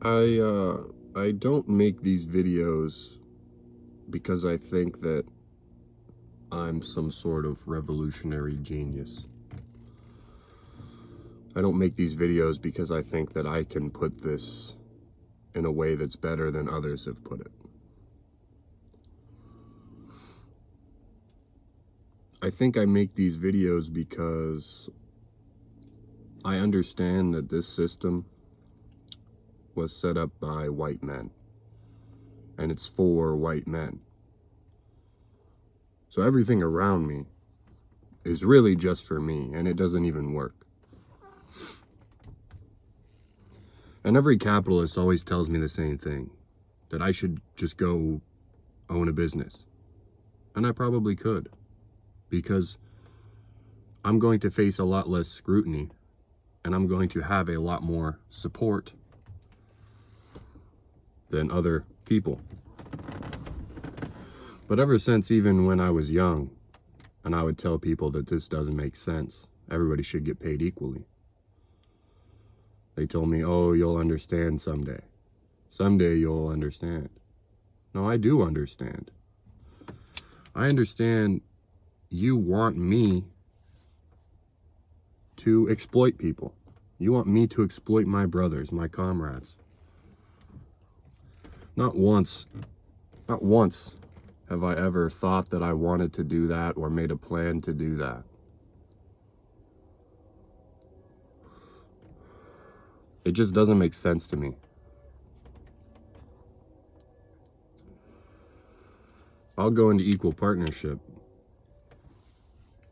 I don't make these videos because I think that I'm some sort of revolutionary genius. I don't make these videos because I think that I can put this in a way that's better than others have put it. I think I make these videos because I understand that this system was set up by white men, and it's for white men. So everything around me is really just for me, and it doesn't even work. And every capitalist always tells me the same thing, that I should just go own a business. And I probably could, because I'm going to face a lot less scrutiny, and I'm going to have a lot more support than other people. But ever since even when I was young, and I would tell people that this doesn't make sense, everybody should get paid equally, they told me, oh, you'll understand someday. Someday you'll understand. No, I do understand. I understand you want me to exploit people. You want me to exploit my brothers, my comrades. Not once have I ever thought that I wanted to do that or made a plan to do that. It just doesn't make sense to me. I'll go into equal partnership,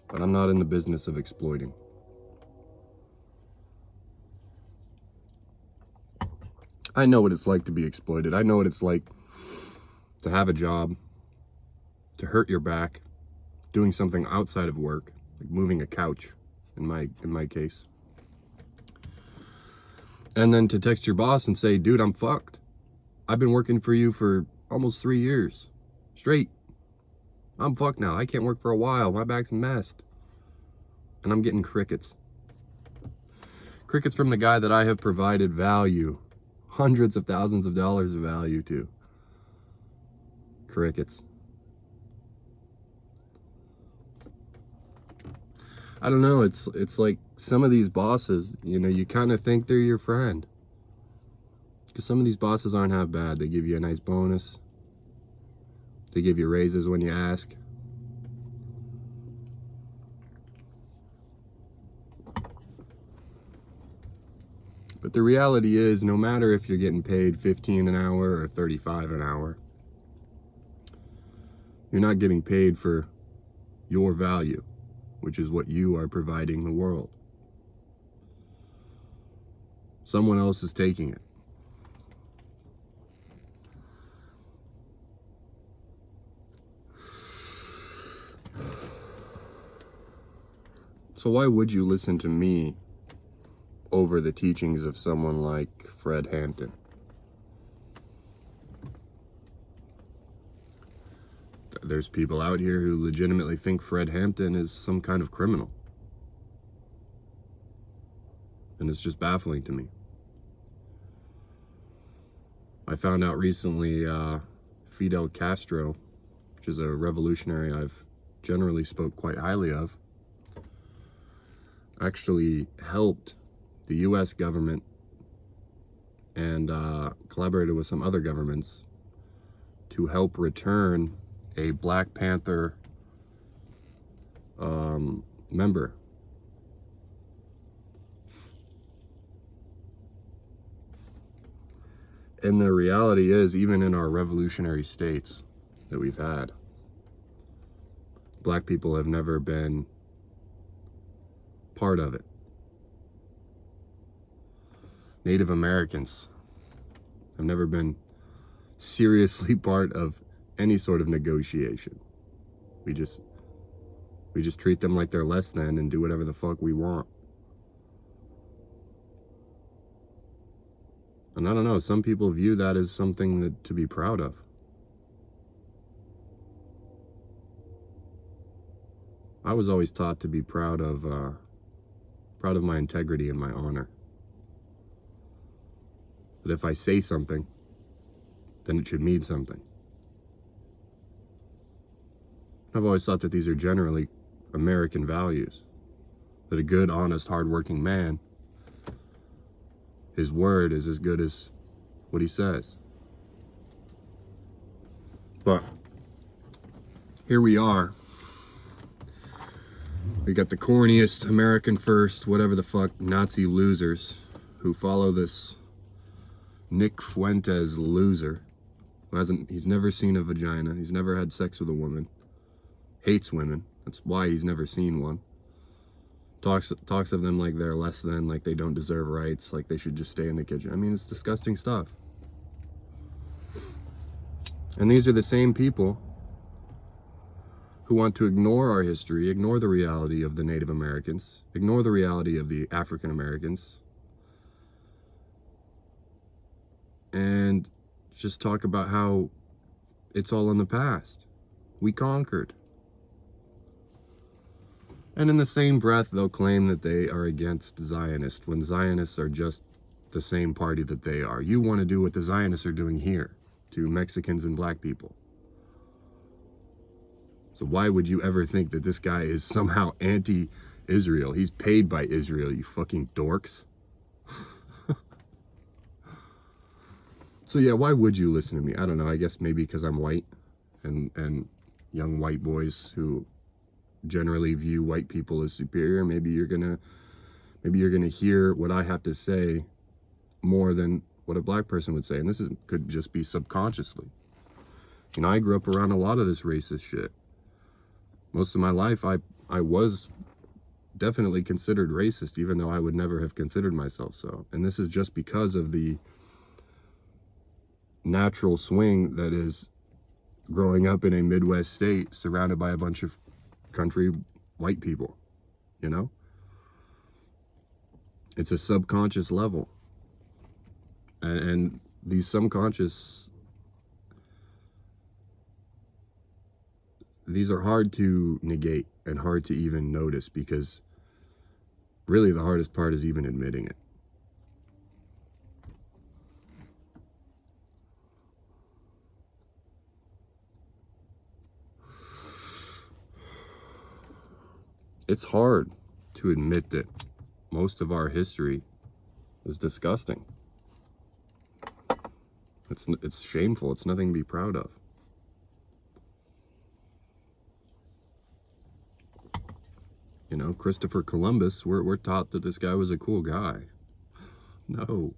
but I'm not in the business of exploiting. I know what it's like to be exploited. I know what it's like to have a job, to hurt your back, doing something outside of work, like moving a couch in my case. And then to text your boss and say, dude, I'm fucked. I've been working for you for almost 3 years straight. I'm fucked now. I can't work for a while. My back's messed. And I'm getting crickets. Crickets from the guy that I have provided value, hundreds of thousands of dollars of value to. Crickets. I don't know, it's like some of these bosses, you kind of think they're your friend. Because some of these bosses aren't half bad. They give you a nice bonus. They give you raises when you ask. But the reality is, no matter if you're getting paid $15 an hour or $35 an hour, you're not getting paid for your value, which is what you are providing the world. Someone else is taking it. So why would you listen to me over the teachings of someone like Fred Hampton? There's people out here who legitimately think Fred Hampton is some kind of criminal. And it's just baffling to me. I found out recently Fidel Castro, which is a revolutionary I've generally spoke quite highly of, actually helped the US government and collaborated with some other governments to help return a Black Panther member. And the reality is, even in our revolutionary states that we've had, Black people have never been part of it. Native Americans have never been seriously part of any sort of negotiation. We just treat them like they're less than and do whatever the fuck we want. And I don't know, some people view that as something to be proud of. I was always taught to be proud of my integrity and my honor. But if I say something, then it should mean something. I've always thought that these are generally American values. That a good, honest, hardworking man, his word is as good as what he says. But here we are. We got the corniest, American first, whatever the fuck, Nazi losers who follow this Nick Fuentes loser. He's never seen a vagina. He's never had sex with a woman. Hates women. That's why he's never seen one. Talks of them like they're less than, like they don't deserve rights, like they should just stay in the kitchen. I mean, it's disgusting stuff. And these are the same people who want to ignore our history, ignore the reality of the Native Americans, ignore the reality of the African Americans, and just talk about how it's all in the past. We conquered. And in the same breath, they'll claim that they are against Zionists when Zionists are just the same party that they are. You want to do what the Zionists are doing here to Mexicans and black people. So why would you ever think that this guy is somehow anti-Israel? He's paid by Israel, you fucking dorks. So yeah, why would you listen to me? I don't know. I guess maybe because I'm white and young white boys who generally view white people as superior. Maybe you're gonna hear what I have to say more than what a black person would say. And this could just be subconsciously. You know, I grew up around a lot of this racist shit. Most of my life, I was definitely considered racist, even though I would never have considered myself so. And this is just because of the natural swing that is growing up in a Midwest state surrounded by a bunch of country white people, you know? It's a subconscious level. And these subconscious, these are hard to negate and hard to even notice, because really the hardest part is even admitting it. It's hard to admit that most of our history is disgusting. It's shameful. It's nothing to be proud of. You know, Christopher Columbus, we're taught that this guy was a cool guy. No.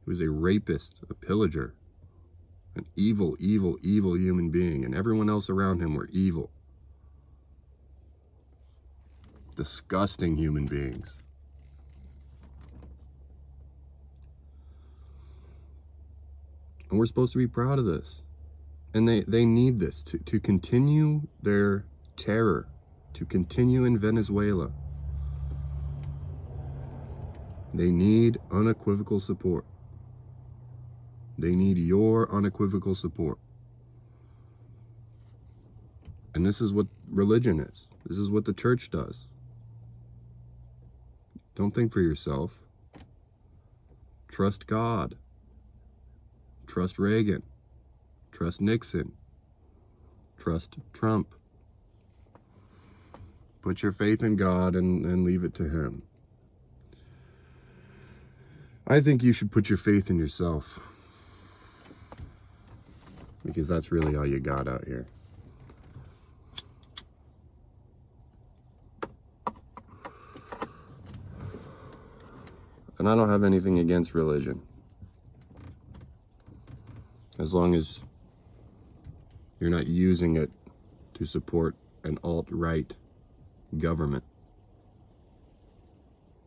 He was a rapist, a pillager, an evil, evil, evil human being, and everyone else around him were evil. Disgusting human beings. And we're supposed to be proud of this. And they need this to continue their terror, to continue in Venezuela. They need unequivocal support. They need your unequivocal support. And this is what religion is. This is what the church does. Don't think for yourself. Trust God. Trust Reagan. Trust Nixon. Trust Trump. Put your faith in God and leave it to Him. I think you should put your faith in yourself, because that's really all you got out here. And I don't have anything against religion, as long as you're not using it to support an alt-right government,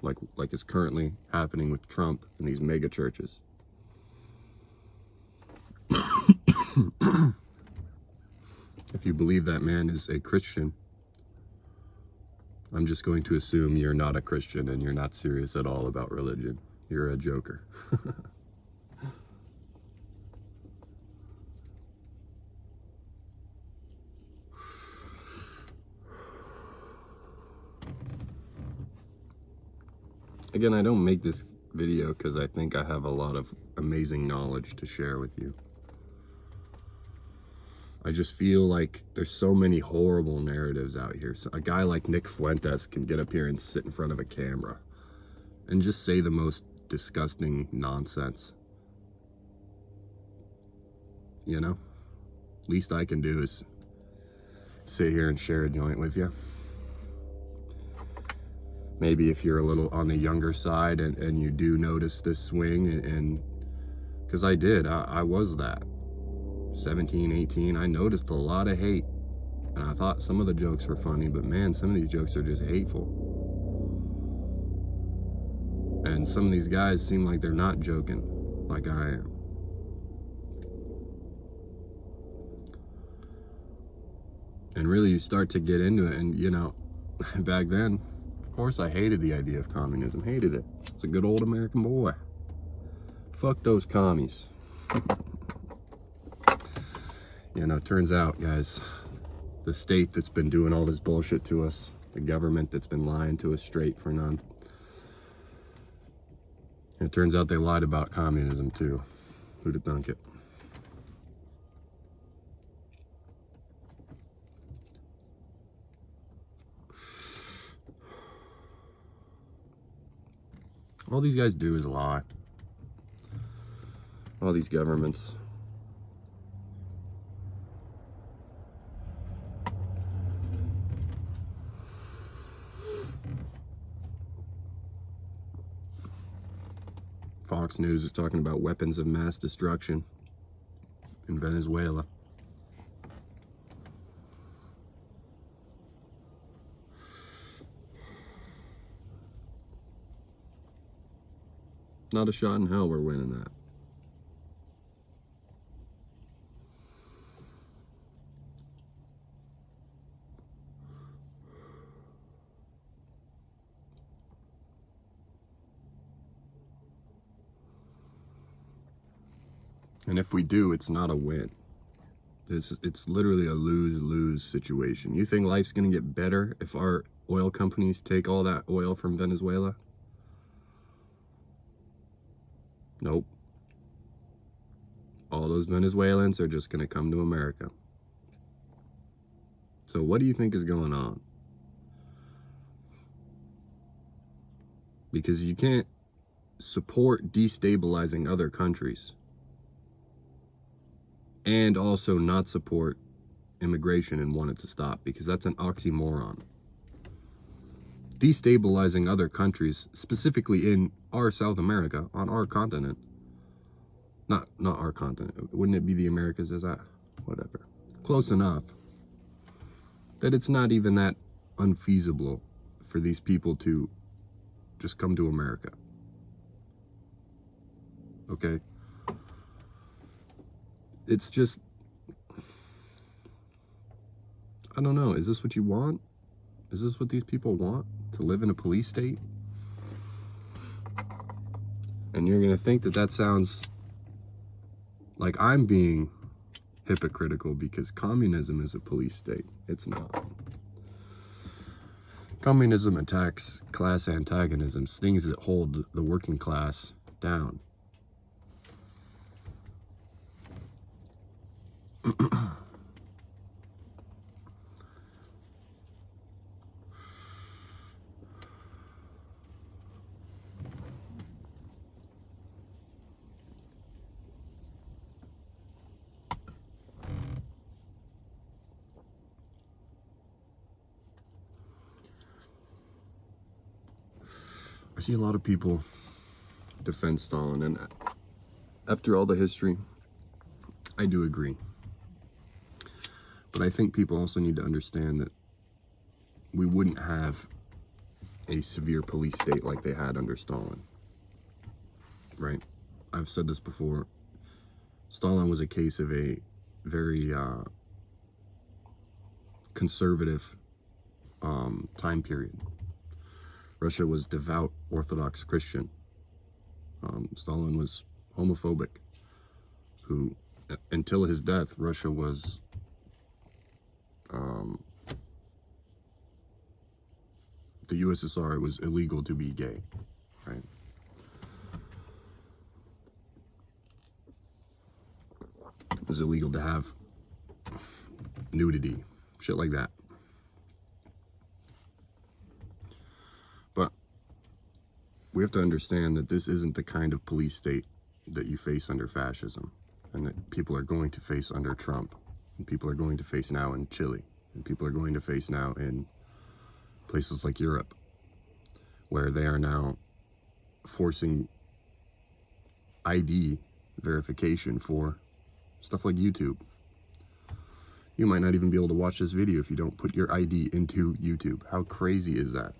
like is currently happening with Trump and these mega churches. If you believe that man is a Christian, I'm just going to assume you're not a Christian and you're not serious at all about religion. You're a joker. Again, I don't make this video because I think I have a lot of amazing knowledge to share with you. I just feel like there's so many horrible narratives out here. So a guy like Nick Fuentes can get up here and sit in front of a camera and just say the most disgusting nonsense. You know? Least I can do is sit here and share a joint with you. Maybe if you're a little on the younger side and you do notice this swing, and because I did, I was that. 17, 18, I noticed a lot of hate. And I thought some of the jokes were funny, but man, some of these jokes are just hateful. And some of these guys seem like they're not joking like I am. And really you start to get into it, and you know, back then, of course I hated the idea of communism, hated it. It's a good old American boy. Fuck those commies. You know, it turns out, guys, the state that's been doing all this bullshit to us, the government that's been lying to us straight for none, it turns out they lied about communism too. Who'd have thunk it? All these guys do is lie. All these governments. Fox News is talking about weapons of mass destruction in Venezuela. Not a shot in hell we're winning that. And if we do, it's not a win. It's literally a lose-lose situation. You think life's gonna get better if our oil companies take all that oil from Venezuela? Nope. All those Venezuelans are just gonna come to America. So what do you think is going on? Because you can't support destabilizing other countries and also not support immigration and want it to stop, because that's an oxymoron. Destabilizing other countries, specifically in our South America, on our continent. Not our continent. Wouldn't it be the Americas? Is that? Whatever. Close enough. That it's not even that unfeasible for these people to just come to America. Okay? It's just, I don't know. Is this what you want? Is this what these people want? To live in a police state? And you're going to think that that sounds like I'm being hypocritical because communism is a police state. It's not. Communism attacks class antagonisms, things that hold the working class down. I see a lot of people defend Stalin, and after all the history, I do agree. But I think people also need to understand that we wouldn't have a severe police state like they had under Stalin, right? I've said this before. Stalin was a case of a very conservative time period. Russia was devout Orthodox Christian. Stalin was homophobic, who, until his death, Russia was the USSR, it was illegal to be gay, right? It's illegal to have nudity, shit like that. But we have to understand that this isn't the kind of police state that you face under fascism, and that people are going to face under Trump, and people are going to face now in Chile, and people are going to face now in places like Europe, where they are now forcing ID verification for stuff like YouTube. You might not even be able to watch this video if you don't put your ID into YouTube. How crazy is that?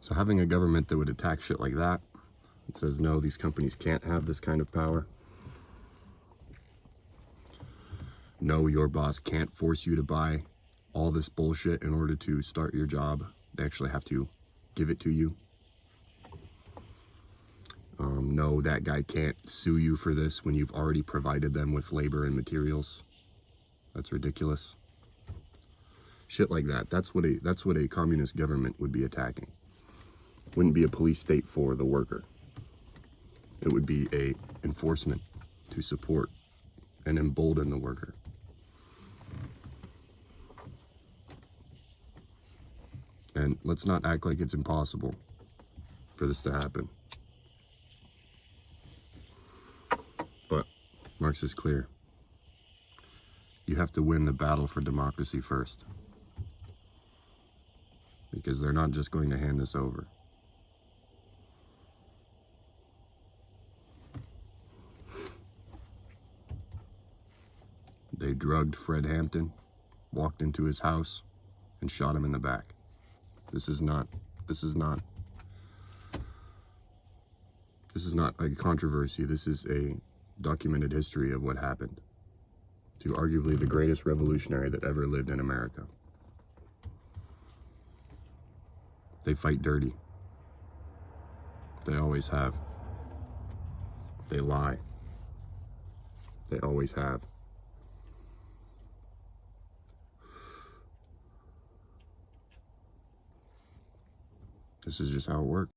So having a government that would attack shit like that, it says no, these companies can't have this kind of power. No, your boss can't force you to buy all this bullshit in order to start your job. They actually have to give it to you. No, that guy can't sue you for this when you've already provided them with labor and materials. That's ridiculous. Shit like that. That's what a communist government would be attacking. Wouldn't be a police state for the worker. It would be a enforcement to support and embolden the worker. And let's not act like it's impossible for this to happen. But Marx is clear. You have to win the battle for democracy first. Because they're not just going to hand this over. They drugged Fred Hampton, walked into his house, and shot him in the back. This is not a controversy. This is a documented history of what happened to arguably the greatest revolutionary that ever lived in America. They fight dirty. They always have. They lie. They always have. This is just how it works.